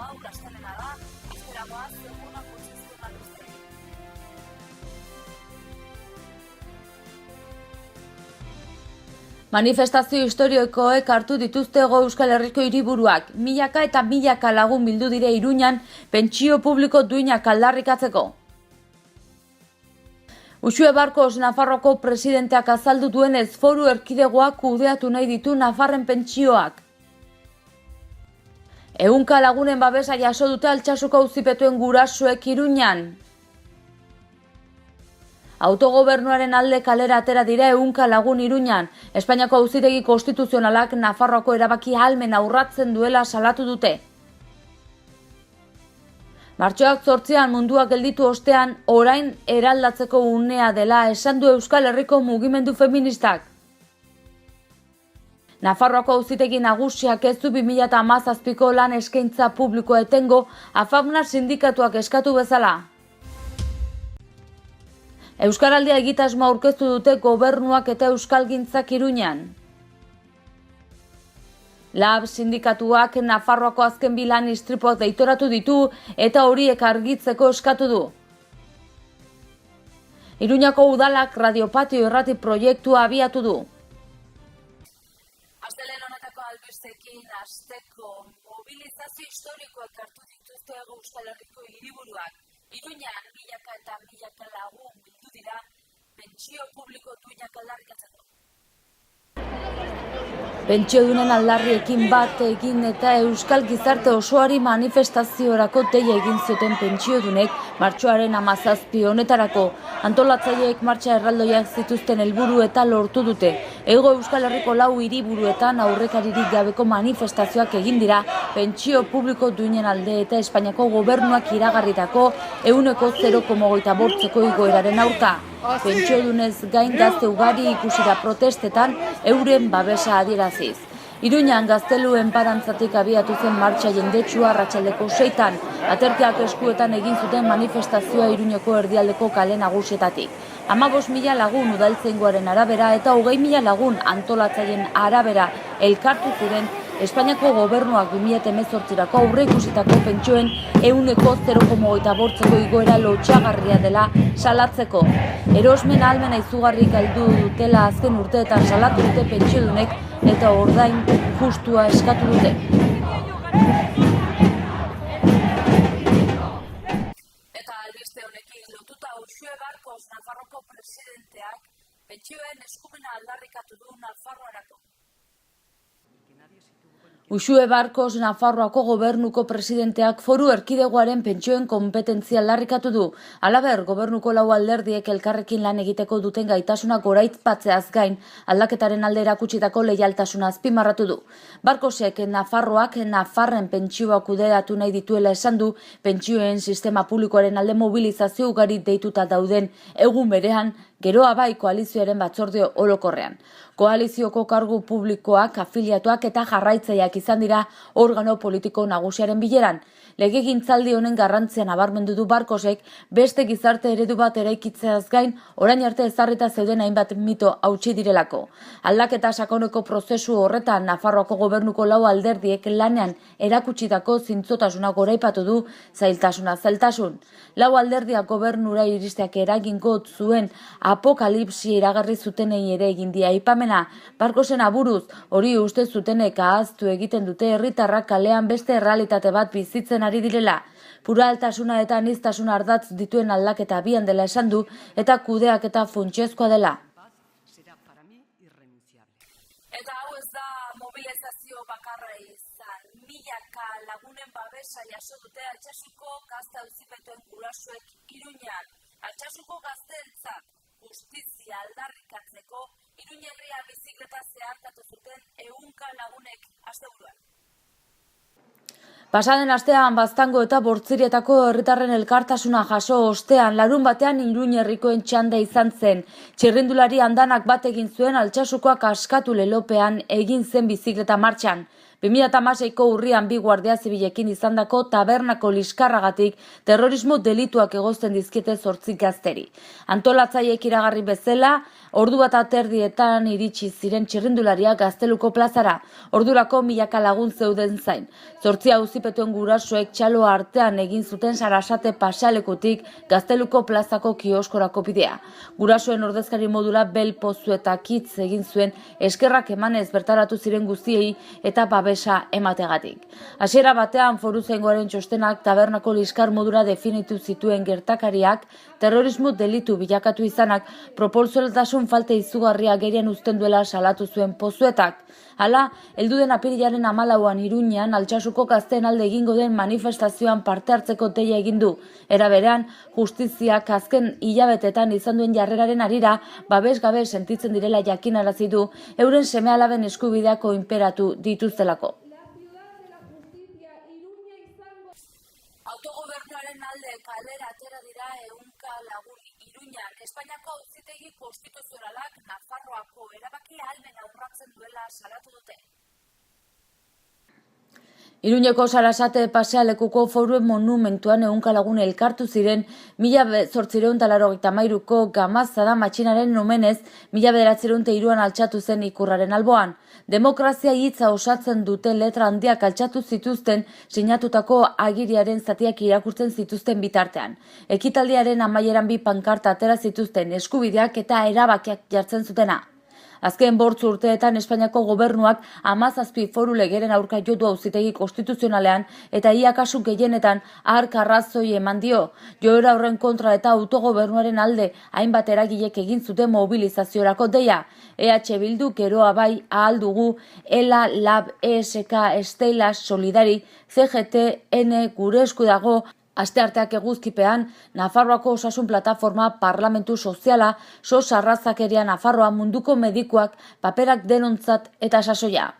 gaur astelena da, astera goaz, eguna posizional dute. Manifestazio historikoek hartu dituzte Hego Euskal Herriko hiriburuak. Milaka eta milaka lagun bildu dire Iruñan pentsio publiko duinak aldarrikatzeko. Uxue Barkos Nafarroako presidenteak azaldu duenez foru erkidegoak kudeatu nahi ditu Nafarren pentsioak. Ehunka lagunen babesa jaso dute Altsasuko auzipetuen gurasoek Iruñan. Autogobernuaren alde kalera atera dira ehunka lagun Iruñan. Espainiako auzitegi konstituzionalak Nafarroako erabaki ahalmena urratzen duela salatu dute. Martxoak 8 munduak gelditu ostean, orain eraldatzeko unea dela esan du Euskal Herriko mugimendu feministak. Nafarroako auzitegi nagusiak ez du 2017ko lan eskaintza publikoa etengo, AFAMNA sindikatuak eskatu bezala. Euskaraldia egitasmoa aurkeztu dute gobernuak eta euskalgintzak Iruñan. Lab sindikatuak Nafarroako azken bi lan istripuak deitoratu ditu eta horiek argitzeko eskatu du. Iruñako udalak radiopatio irrati proiektua abiatu du. Astelehen honetako albistekin hasteko mobilizazio historikoak hartu dituzte Hego Euskal Herriko hiriburuak. Iruñan milaka eta milaka lagun bildu dira pentsio publiko duinak aldarrikatzeko. Pentsiodunen aldarriekin bat egin eta euskal gizarte osoari manifestaziorako deia egin zuten pentsiodunek martxoaren 17 honetarako. Antolatzaileek martxa erraldoiak zituzten helburu eta lortu dute. Hego Euskal Herriko 4 hiriburuetan aurrekaririk gabeko manifestazioak egin dira pentsio publiko duinen alde eta Espainiako gobernuak iragarritako 0,8% igoeraren aurka. Pentsiodunez gain gazte ugari ikusi da protestetan euren babesa adieraziz. Iruñan gaztelu enparantzatik abiatu zen martxa jendetsua arratsaldeko 6 aterkiak eskuetan egin zuten manifestazioa Iruñeko erdialdeko kale nagusietatik. 15.000 lagun udaltzaingoaren arabera eta 20.000 lagun antolatzaileen arabera elkartu ziren Espainiako gobernuak 2018rako aurreikusitako pentsioen 0,8% igoera lotsagarria dela salatzeko. Erosmen ahalmena izugarri galdu dutela azken urteetan salatu dute pentsiodunek eta ordain justua eskatu dute. Eta albiste honekin lotuta Uxue Barkos Nafarroako presidenteak pentsioen eskumena aldarrikatu du Nafarroarako. Uxue Barkos Nafarroako gobernuko presidenteak foru erkidegoaren pentsioen konpetentzia aldarrikatu du. Halaber, gobernuko 4 alderdiek elkarrekin lan egiteko duten gaitasuna goraipatzeaz gain aldaketaren alde erakutsitako leialtasuna azpimarratu du. Barkosek Nafarroak Nafarren pentsioak kudeatu nahi dituela esan du pentsioen sistema publikoaren alde mobilizazio ugari deituta dauden egun berean geroa bai koalizioaren batzorde orokorrean. Koalizioko kargu publikoak, afiliatuak eta jarraitzaileak izan dira organo politiko nagusiaren bileran. Legegintzaldi honen garrantzia nabarmendu du Barkosek beste gizarte eredu bat eraikitzeaz gain orain arte ezarrita zeuden hainbat mito hautsi direlako. Aldaketa sakoneko prozesu horretan Nafarroako gobernuko 4 alderdiek lanean erakutsitako zintzotasuna goraipatu du zailtasun. 4 alderdiak gobernura iristeak eragingo zuen apokalipsi iragarri zutenei ere egin die aipamena. Barkosen aburuz hori uste zutenek ahaztu egiten dute herritarrak kalean beste errealitate bat bizitzen ari direla. Pluraltasuna eta aniztasuna ardatz dituen aldaketa abian dela esan du eta kudeak eta funtsezkoa dela. Eta hau ez da mobilizazio bakarra izan. Milaka lagunen babesa jaso dute Altsasuko gazte auzipetuen gurasoek Iruñan. Altsasuko gazteentzat justizia aldarrikatzeko Iruñerria bizikleta zeharkatu zuten 100 lagunek asteburuan. Pasaden astean Baztango eta Bortzirietako herritarren elkartasuna jaso ostean larunbatean Iruñerrikoen txanda izan zen. Txirrindulari andanak bat egin zuen Altsasukoak askatu lelopean egin zen bizikleta martxan. 2016ko urrian 2 guardia zibilekin izandako tabernako liskarragatik terrorismo delituak egozten dizkiete 8 gazteri. Antolatzaileek iragarri bezala, ordu bat aterdietan iritsi ziren txirrindulariak Gazteluko plazara. Ordurako milaka lagun zeuden zain. 8 auzipetuen gurasoek txaloa artean egin zuten Sarasate pasealekutik Gazteluko plazako kioskorako bidea. Gurasoen ordezkari modura Bel Pozu eta Kitz egin zuen eskerrak emanez bertaratu ziren guztiei eta babesa emategatik. Hasiera batean Foruzaingoaren txostenak tabernako liskar modura definitu zituen gertakariak terrorismo delitu bilakatu izanak proportzionaltasun falta izugarria agerian uzten duela salatu zuen Pozuetak. Hala, heldu den apirilaren 14an Iruñean Altsasuko gazteen alde egingo den manifestazioan parte hartzeko deia egin du. Era berean, justiziak azken hilabetetan izan duen jarreraren harira babes gabe sentitzen direla jakinarazi du euren seme-alaben eskubideak inperatu dituztelako. Autogobernuaren alde kalera atera dira 100 lagun Iruñan. Espainiako auzitegi konstituzionalak Nafarroako erabaki ahalmena urratzen duela salatu dute. Iruñeko Sarasate pasealekuko Foru monumentuan 100 lagun elkartu ziren 1883ko Gamazada matxinaren omenez 1903an altxatu zen ikurraren alboan. Demokrazia hitza osatzen duten letra handiak altxatu zituzten sinatutako agiriaren zatiak irakurtzen zituzten bitartean. Ekitaldiaren amaieran 2 pankarta atera zituzten eskubideak eta erabakiak jartzen zutena. Azken 8 urteetan Espainiako gobernuak 17 foru legeren aurka jo du auzitegi konstituzionalean eta ia kasu gehienetan hark arrazoi eman dio. Joera horren kontra eta autogobernuaren alde hainbat eragilek egin zuten mobilizaziorako deia. EH Bildu geroa bai ahal dugu, ELA, LAB, ESK, Estela, Solidari, CGT, N, gure esku dago, astearteak eguzkipean, Nafarroako osasun plataforma, Parlamentu Soziala, SOS Arrazakeria Nafarroa, munduko medikuak, paperak denontzat eta sasoia.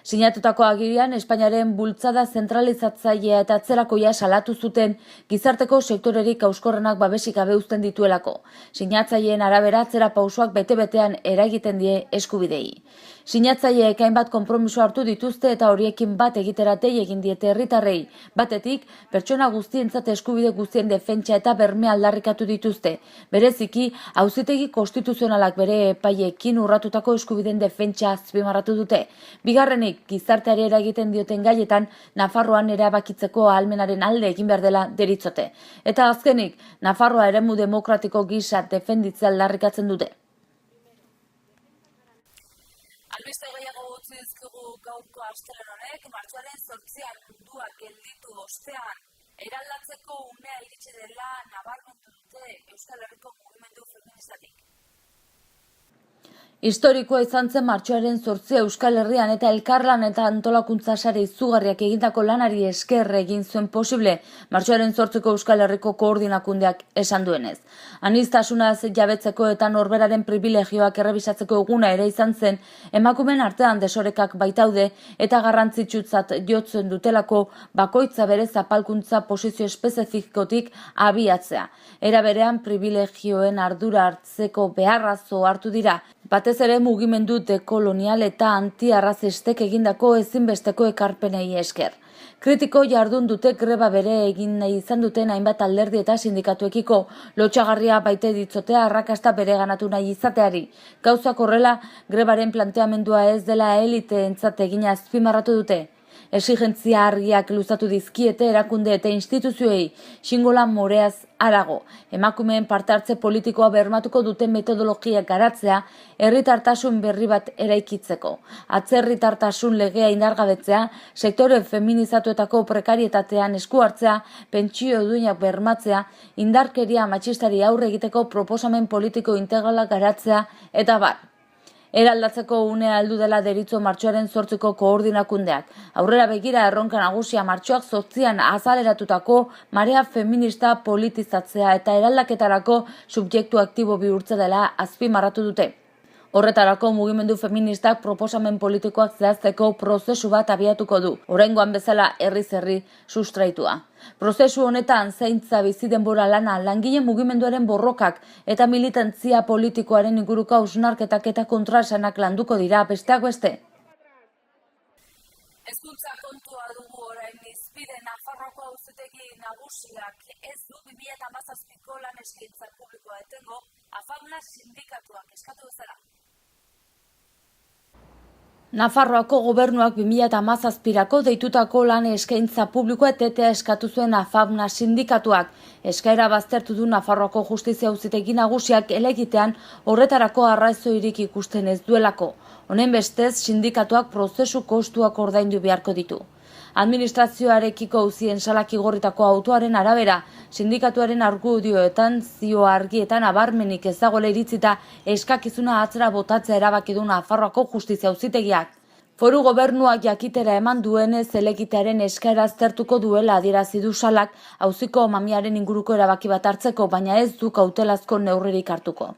Sinatutako agirian, Espainiaren bultzada zentralizatzailea eta atzerakoia salatu zuten gizarteko sektorerik auskorrenak babesik gabe uzten dituelako. Sinatzaileen arabera atzera pausoak bete-betean eragiten die eskubidei. Sinatzaileek hainbat konpromiso hartu dituzte eta horiekin bat egitera dei egin diete herritarrei. Batetik, pertsona guztientzat eskubide guztien defentsa eta bermea aldarrikatu dituzte. Bereziki, auzitegi konstituzionalak bere epaiekin urratutako eskubideen defentsa azpimarratu dute. Bigarrenik, gizarteari eragiten dioten gaietan Nafarroan erabakitzeko ahalmenaren alde egin behar dela deritzote. Eta azkenik, Nafarroa eremu demokratiko gisa defenditzea aldarrikatzen dute. Albiste gehiago utzi dizkigu gaurko astelehen honek, martxoaren 8an munduak gelditu ostean eraldatzeko unea iritsi dela nabarmendu dute Euskal Herriko mugimendu feministatik. Historikoa izan zen martxoaren 8 Euskal Herrian eta elkarlan eta antolakuntza sare izugarriak egindako lanari esker egin zuen posible martxoaren 8ko Euskal Herriko koordinakundeak esan duenez. Aniztasunaz jabetzeko eta norberaren privilegioak errebisatzeko eguna ere izan zen, emakumeen artean desorekak baitaude eta garrantzitsutzat jotzen dutelako bakoitza bere zapalkuntza posizio espezifikotik abiatzea. Era berean privilegioen ardura hartzeko beharrazo hartu dira. Batez ere mugimendu dekolonial eta antiarrazistek egindako ezinbesteko ekarpenei esker. Kritiko jardun dute greba bere egin nahi izan duten hainbat alderdi eta sindikatuekiko, lotsagarria baite ditzotea arrakasta bereganatu nahi izateari. Gauzak horrela, grebaren planteamendua ez dela eliteentzat egina azpimarratu dute. Exigentzia argiak luzatu dizkiete erakunde eta instituzioei, xingola moreaz harago. Emakumeen parte hartze politikoa bermatuko duten metodologia garatzea, herritartasun berri bat eraikitzeko. Atzerritartasun legea indargabetzea, sektore feminizatuetako prekarietatean esku hartzea, pentsio duinak bermatzea, indarkeria matxistari aurre egiteko proposamen politiko integrala garatzea, eta bar. Eraldatzeko unea heldu dela deritzo martxoaren 8ko koordinakundeak. Aurrera begira erronka nagusia martxoak 8an azaleratutako marea feminista politizatzea eta eraldaketarako subjektu aktibo bihurtza dela azpimarratu dute. Horretarako mugimendu feministak proposamen politikoak zehazteko prozesu bat abiatuko du, oraingoan bezala herriz herri sustraitua. Prozesu honetan zaintza bizi denbora lana, langile mugimenduaren borrokak eta militantzia politikoaren inguruko hausnarketak eta kontraesanak landuko dira besteak beste. Hezkuntza kontua dugu orain hizpide. Nafarroako auzitegi nagusiak ez du 2017ko lan eskaintza publikoa etengo, AFABNA sindikatuak eskatu bezala. Nafarroako gobernuak 2017ko deitutako lan eskaintza publikoa etetea eskatu zuen AFABNA sindikatuak. Eskaera baztertu du Nafarroako justizia auzitegi nagusiak helegitean horretarako arrazoirik ikusten ez duelako. Honen bestez, sindikatuak prozesu kostuak ordaindu beharko ditu. Administrazioarekiko auzien salak igorritako autoaren arabera, sindikatuaren argudioetan, zio argietan abarmenik ez dagoela iritzita eskakizuna atzera botatzea erabaki du Nafarroako justizia auzitegiak. Foru gobernuak jakitera eman duenez helegitearen eskaera aztertuko duela adierazi du salak auziko mamiaren inguruko erabaki bat hartzeko, baina ez du kautelazko neurririk hartuko.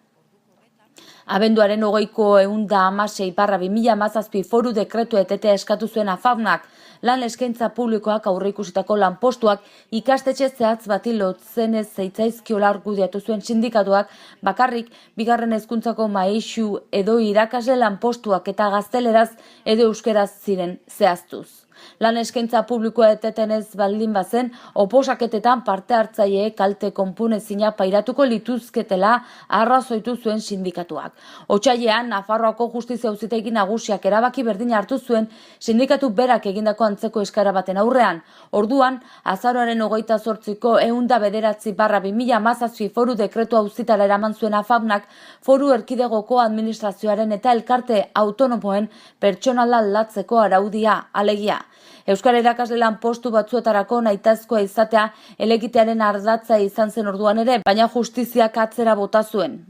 Abenduaren 20ko 116/2017 foru dekretu etetea eskatu zuen AFABNak, lan eskaintza publikoak aurreikusitako lanpostuak ikastetxe zehatz bati lotzen ez zeitzaizkiola argudiatu zuen sindikatuak, bakarrik bigarren hezkuntzako maixu edo irakasle lanpostuak eta gazteleraz edo euskeraz ziren zehaztuz. Lan eskaintza publikoa eteten ez baldin bazen, oposaketetan parte hartzaileek kalte konponezina pairatuko lituzketela arrazoitu zuen sindikatuak. Otsailean, Nafarroako justizia auzitegi nagusiak erabaki berdin hartu zuen sindikatu berak egindako antzeko eskaera baten aurrean. Orduan, azaroaren 28ko 109/2017 foru dekretu auzitara eraman zuen AFABNak foru erkidegoko administrazioaren eta elkarte autonomoen pertsonala aldatzeko araudia alegia. Euskara irakasle lanpostu batzuetarako nahitazkoa izatea helegitearen ardatza izan zen orduan ere, baina justiziak atzera bota zuen.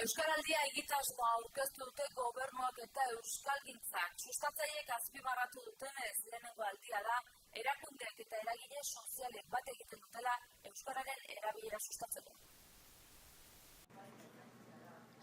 Euskaraldia egitasmoa aurkeztu dute gobernuak eta euskalgintzak. Sustatzaileek azpimarratu dutenez lehenengo aldia da, erakundeak eta eragile sozialek bat egiten dutela euskararen erabilera sustatzeko.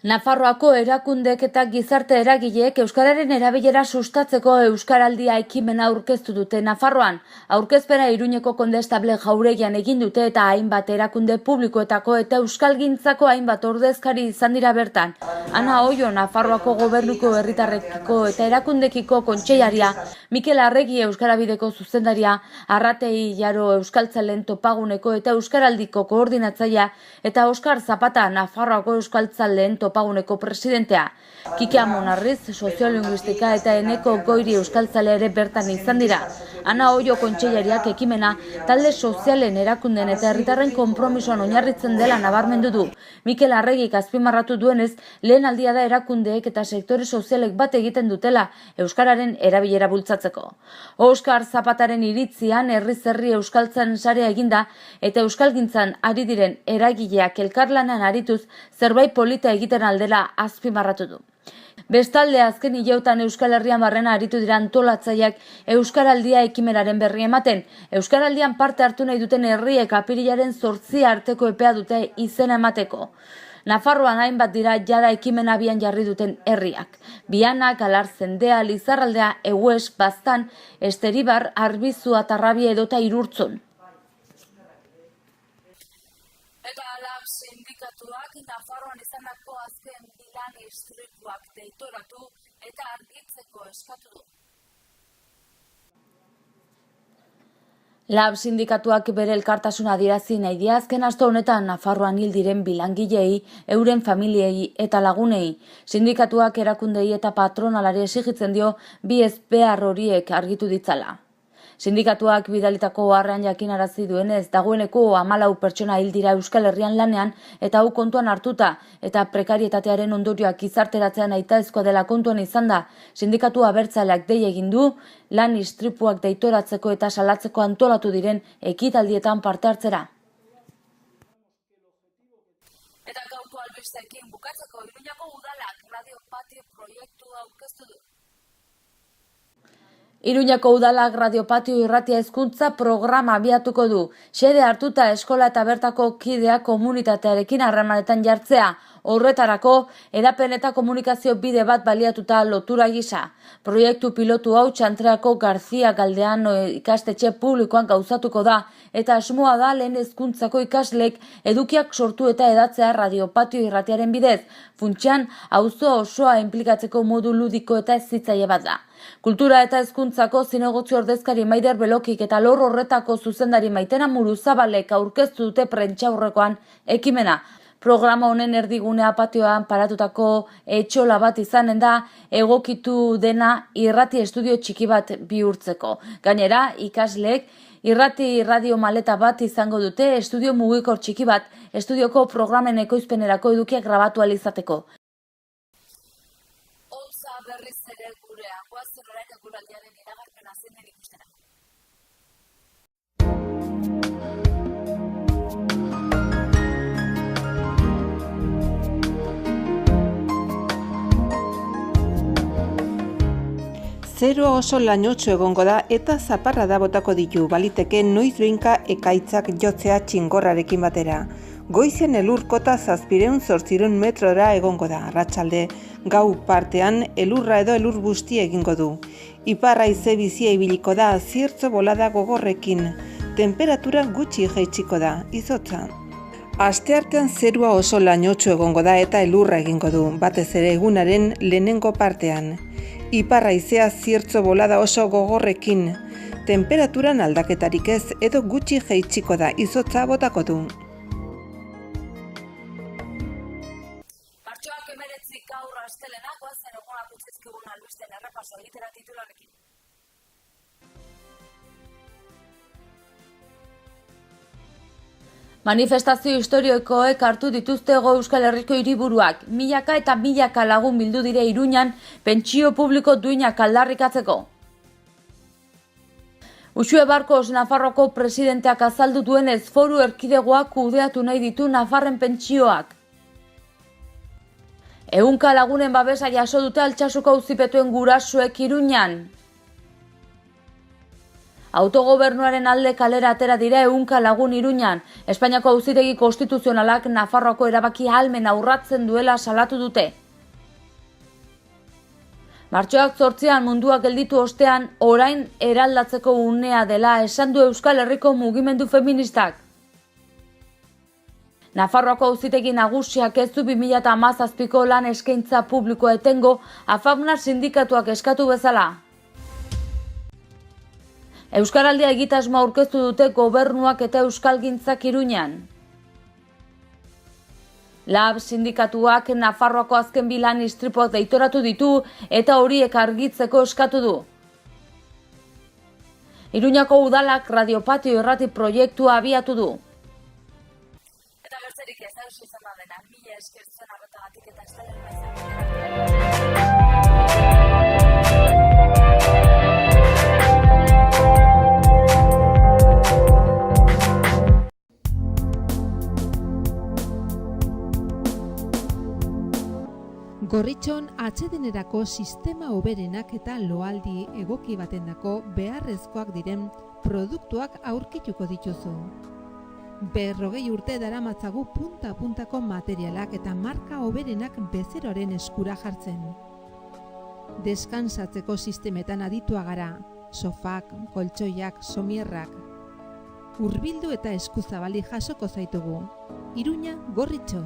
Nafarroako erakundeek eta gizarte eragileek euskararen erabilera sustatzeko euskaraldia ekimena aurkeztu dute Nafarroan. Aurkezpena Iruñeko Kondestable jauregian egin dute eta hainbat erakunde publikoetako eta euskalgintzako hainbat ordezkari izan dira bertan. Ana Oio, Nafarroako gobernuko herritarrekiko eta erakundekiko kontseilaria, Mikel Arregi euskarabideko zuzendaria, Arratei Jaro euskaltzalen topaguneko eta euskaraldiko koordinatzailea eta Oskar Zapata, Nafarroako euskaltzalen topaguneko presidentea. Kike Amonarriz, soziolinguistika eta Eneko Goiri euskaltzalea ere bertan izan dira. Ana Oio kontseilariak ekimena talde sozialen erakunden eta herritarren konpromisoan oinarritzen dela nabarmendu du. Mikel Arregik azpimarratu duenez, lehen aldia da erakundeek eta sektore sozialek bat egiten dutela euskararen erabilera bultzatzeko. Oskar Zapataren iritzian herriz-herri euskaltzan sarea eginda eta euskalgintzan ari diren eragileak elkarlanan arituz zerbait polita egiten aldela azpimarratu du. Bestalde, azken hileutan Euskal Herrian barrena aritu dira antolatzaileak euskaraldia ekimenaren berri ematen. Euskaraldian parte hartu nahi duten herriek apirilaren 8 arteko epea dute izena emateko. Nafarroan hainbat dira jada ekimen abian jarri duten herriak. Bianak, Alarzendea, Lizarraldea, Egues, Baztan, Esteribar, Arbizu, Atarrabia edota Irurtzun. Eta LAB sindikatuak Nafarroan izandako azken lan istripuak deitoratu eta argitzeko eskatu du. LAB sindikatuak bere elkartasuna adierazi nahi die azken aste honetan Nafarroan hil diren bilangilei, euren familiei eta lagunei. Sindikatuak erakundei eta patronalari exigitzen dio bi ezbehar horiek argitu ditzala. Sindikatuak bidalitako oharrean jakinarazi duenez, dagoeneko 14 pertsona hil dira Euskal Herrian lanean eta hau kontuan hartuta eta prekarietatearen ondorioak gizarteratzean nahitaezkoa dela kontuan izan da, sindikatu abertzaleak dei egin du lan istripuak deitoratzeko eta salatzeko antolatu diren ekitaldietan parte hartzera. Eta gaurko albisteekin bukatzeko Iruñako udalak Radio Patio proiektua aurkeztu du. Iruñako udalak radiopatio irratia hezkuntza programa abiatuko du. Xede hartuta eskola eta bertako kideak komunitatearekin harremanetan jartzea. Horretarako, edapen eta komunikazio bide bat baliatuta lotura gisa. Proiektu pilotu hau Txantreako Garzia Galdeano ikastetxe publikoan gauzatuko da, eta asmoa da lehen hezkuntzako ikasleek edukiak sortu eta edatzea radiopatio irratiaren bidez. Funtsean, auzo osoa inplikatzeko modu ludiko eta hezitzaile bat da. Kultura eta hezkuntzako zinegotzi ordezkari Maider Belokik eta lor horretako zuzendari Maitena Muruzabalek aurkeztu dute prentsaurrekoan ekimena. Programa honen erdigunea patioan paratutako etxola bat izanen da, egokitu dena irrati estudio txiki bat bihurtzeko. Gainera, ikasleek irrati radio maleta bat izango dute, estudio mugikor txiki bat, estudioko programen ekoizpenerako edukiak grabatu ahal izateko. Hotza berriz ere gurean, goazen orain eguraldiaren iragarpena zein den ikustera. Zeroa oso lainotsu egongo da eta zaparrada botako ditu, baliteke noiz behinka ekaitzak jotzea txingorrarekin batera. Goizean elurkota 700-800 metrora egongo da, arratsalde gau partean elurra edo elur busti egingo du. Ipar haize bizia ibiliko da, ziertzo bolada gogorrekin, temperatura gutxi jaitsiko da, izotza. Asteartean zerua oso lainotsu egongo da eta elurra egingo du, batez ere egunaren lehenengo partean. Ipar haizea ziertzo bolada oso gogorrekin, temperaturan aldaketarik ez edo gutxi jaitsiko da, izotza botako du. Martxoak 19 gaur astelena, goazen egunak utzizkigun albisten errepaso egitera titularekin. Manifestazio historikoek hartu dituzte Hego Euskal Herriko hiriburuak. Milaka eta milaka lagun bildu dire Iruñan pentsio publiko duinak aldarrikatzeko. Uxue Barkos Nafarroako presidenteak azaldu duenez foru erkidegoak kudeatu nahi ditu Nafarren pentsioak. Ehunka lagunen babesa jaso dute Altsasuko auzipetuen gurasoek Iruñan. Autogobernuaren alde kalera atera dira ehunka lagun Iruñan. Espainiako auzitegi konstituzionalak Nafarroako erabaki ahalmena urratzen duela salatu dute. Martxoak 8 munduak gelditu ostean orain eraldatzeko unea dela esan du Euskal Herriko mugimendu feministak. Nafarroako auzitegi nagusiak ez du 2017ko lan eskaintza publikoa etengo AFAPNA sindikatuak eskatu bezala. Euskaraldia egitasmoa aurkeztu dute gobernuak eta euskalgintzak Iruñan. LAB sindikatuak Nafarroako azken bi lan istripuak deitoratu ditu eta horiek argitzeko eskatu du. Iruñako udalak radiopatio irrati proiektua abiatu du. Eta bertzerik ez da izan da dena, mila esker zuen arretagatik eta estalen Gorritxon atsedenerako sistema hoberenak eta loaldi egoki batendako beharrezkoak diren produktuak aurkituko dituzu. 40 urte daramatzagu punta-puntako materialak eta marka hoberenak bezeroaren eskura jartzen. Deskansatzeko sistemetan aditua gara, sofak, koltsoiak, somierrak. Hurbildu eta eskuzabali jasoko zaitugu. Iruña, Gorritxo.